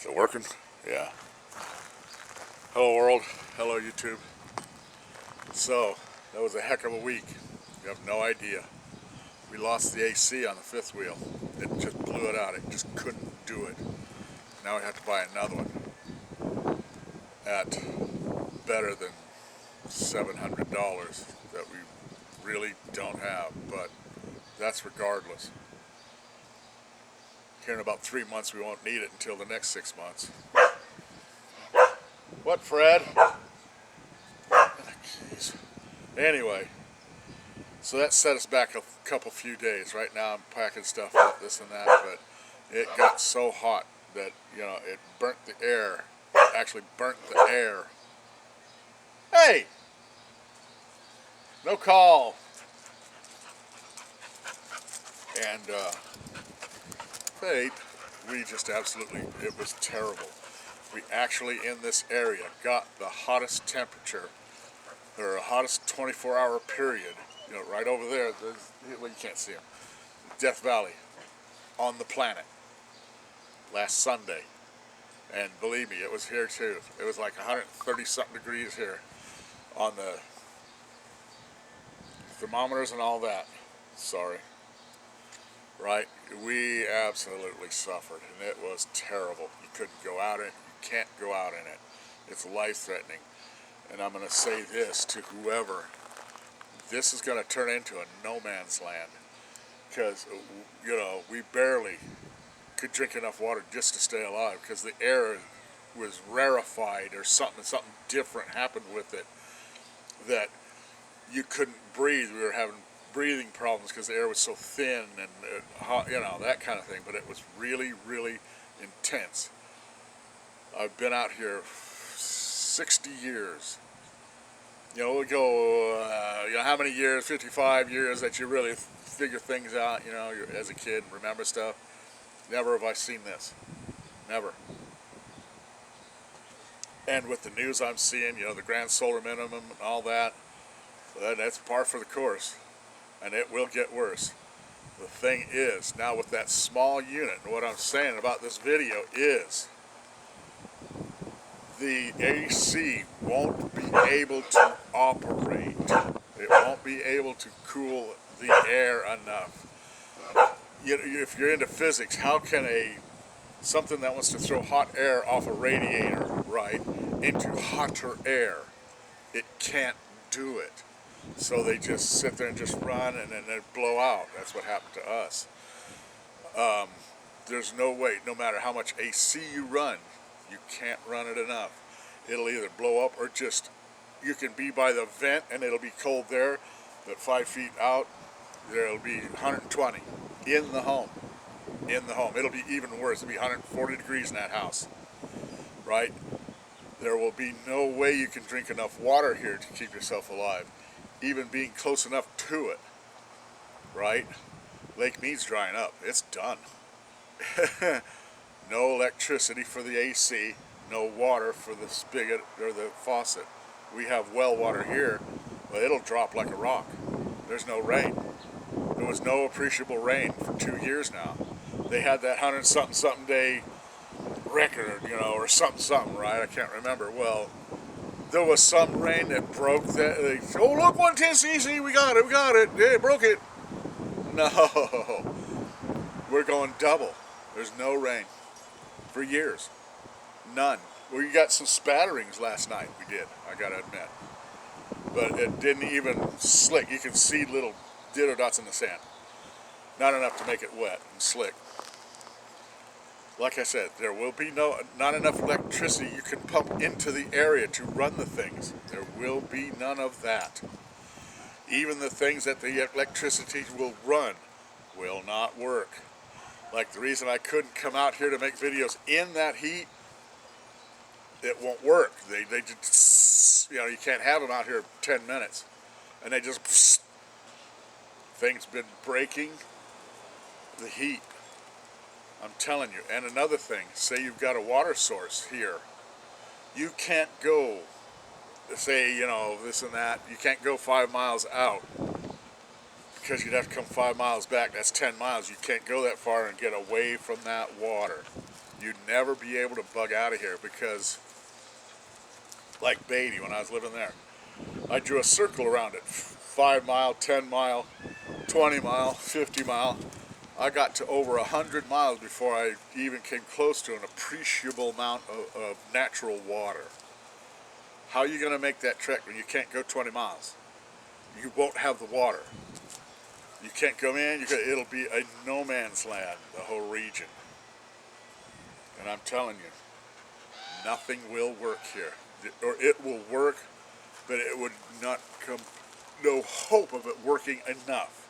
Is it working? Yeah. Hello world. Hello YouTube. So, that was a heck of a week. You have no idea. We lost the AC on the fifth wheel. It just blew it out. It just couldn't do it. Now we have to buy another one at better than $700 that we really don't have, but that's regardless. Here in about 3 months we won't need it until the next 6 months. What, Fred? Jeez. Anyway, so that set us back a few days. Right now I'm packing stuff up, this and that, but it got so hot that, you know, it burnt the air. It actually burnt the air. Hey! No call! And, fate, we just absolutely, it was terrible. We actually, in this area, got the hottest temperature, or the hottest 24-hour period, you know, right over there, well, you can't see them, Death Valley, on the planet, last Sunday. And believe me, it was here too. It was like 130-something degrees here on the thermometers and all that. Sorry. Right? We absolutely suffered, and it was terrible. You couldn't go out in it. You can't go out in it. It's life-threatening. And I'm going to say this to whoever. This is going to turn into a no man's land. Because, you know, we barely could drink enough water just to stay alive, because the air was rarefied or something different happened with it that you couldn't breathe. We were having breathing problems because the air was so thin and hot, you know, that kind of thing. But it was really, really intense. I've been out here 60 years. You know, we go, you know, how many years, 55 years that you really figure things out, you know, as a kid, remember stuff. Never have I seen this. Never. And with the news I'm seeing, you know, the grand solar minimum and all that, that's par for the course. And it will get worse. The thing is, now with that small unit, and what I'm saying about this video is, the AC won't be able to operate. It won't be able to cool the air enough. If you're into physics, how can something that wants to throw hot air off a radiator, right, into hotter air? It can't do it. So they just sit there and just run, and then they blow out. That's what happened to us. There's no way, no matter how much AC you run, you can't run it enough. It'll either blow up or just, you can be by the vent and it'll be cold there, but 5 feet out, there'll be 120 in the home. In the home. It'll be even worse. It'll be 140 degrees in that house, right? There will be no way you can drink enough water here to keep yourself alive, even being close enough to it, right? Lake Mead's drying up. It's done. No electricity for the AC, no water for the spigot or the faucet. We have well water here, but it'll drop like a rock. There's no rain. There was no appreciable rain for 2 years now. They had that 100-something day record, you know, or something, right? I can't remember. Well, there was some rain that broke that. Oh, look, 110cc, we got it. Yeah, broke it. No, we're going double. There's no rain for years. None. We got some spatterings last night. We did, I gotta admit. But it didn't even slick. You can see little ditto dots in the sand. Not enough to make it wet and slick. Like I said, there will be not enough electricity you can pump into the area to run the things. There will be none of that. Even the things that the electricity will run will not work. Like the reason I couldn't come out here to make videos in that heat, it won't work. They just, you know, you can't have them out here 10 minutes. And they just, things been breaking the heat. I'm telling you. And another thing, say you've got a water source here. You can't go, say, you know, this and that. You can't go 5 miles out because you'd have to come 5 miles back. That's 10 miles. You can't go that far and get away from that water. You'd never be able to bug out of here because, like Beatty, when I was living there, I drew a circle around it. 5 mile, 10 mile, 20 mile, 50 mile. I got to over 100 miles before I even came close to an appreciable amount of natural water. How are you going to make that trek when you can't go 20 miles? You won't have the water. You can't come in, it'll be a no man's land, the whole region. And I'm telling you, nothing will work here. Or it will work, but it would not come, no hope of it working enough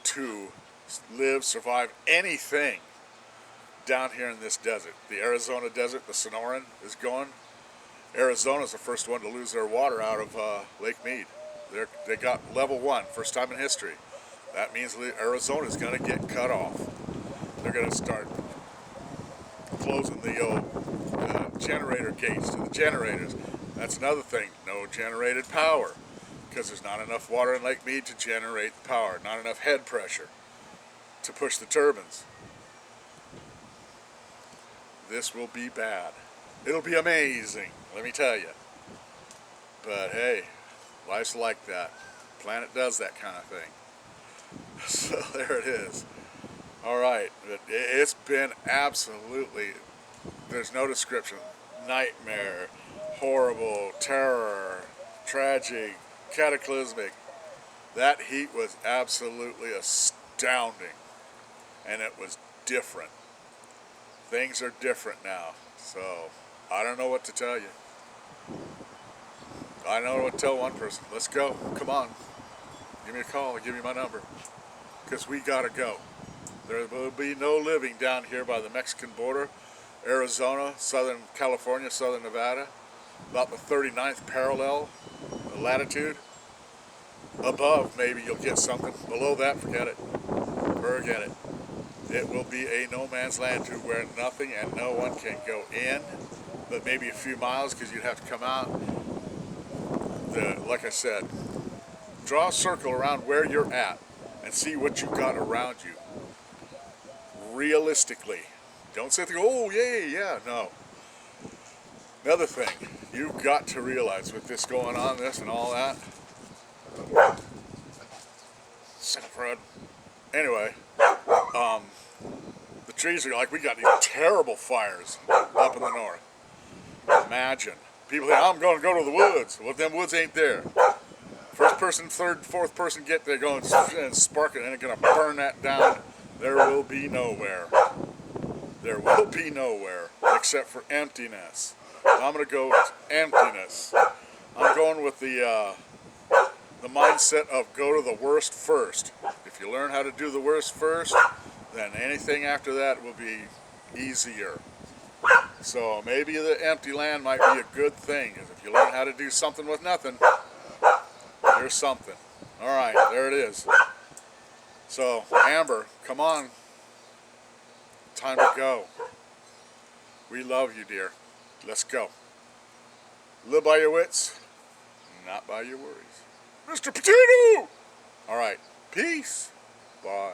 to live, survive anything down here in this desert. The Arizona desert, the Sonoran is going. Arizona's the first one to lose their water out of Lake Mead. They got level 1, first time in history. That means Arizona's going to get cut off. They're going to start closing the old generator gates to the generators. That's another thing, no generated power, because there's not enough water in Lake Mead to generate the power, not enough head pressure to push the turbines. This will be bad. It'll be amazing, let me tell you. But hey, life's like that. Planet does that kind of thing. So there it is. All right, it's been absolutely, there's no description. Nightmare, horrible, terror, tragic, cataclysmic. That heat was absolutely astounding. And it was different. Things are different now. So, I don't know what to tell you. I know what to tell one person. Let's go. Come on. Give me a call. Give me my number. Because we got to go. There will be no living down here by the Mexican border. Arizona, Southern California, Southern Nevada. About the 39th parallel latitude. Above, maybe you'll get something. Below that, forget it. Forget it. It will be a no man's land to where nothing and no one can go in, but maybe a few miles because you'd have to come out. Like I said, draw a circle around where you're at and see what you got around you. Realistically. Don't sit there, oh, yeah, no. Another thing, you've got to realize with this going on, this and all that. Fred. Anyway, the trees are like, we got these terrible fires up in the north. Imagine. People think, I'm going to go to the woods. Well, them woods ain't there. First person, third, fourth person get there going and spark it, and they're going to burn that down. There will be nowhere. There will be nowhere except for emptiness. I'm going to go with emptiness. I'm going with the mindset of go to the worst first. If you learn how to do the worst first, then anything after that will be easier. So maybe the empty land might be a good thing, because if you learn how to do something with nothing, there's something. All right, there it is. So, Amber, come on. Time to go. We love you, dear. Let's go. Live by your wits, not by your worries. Mr. Potato! All right, peace. Bye.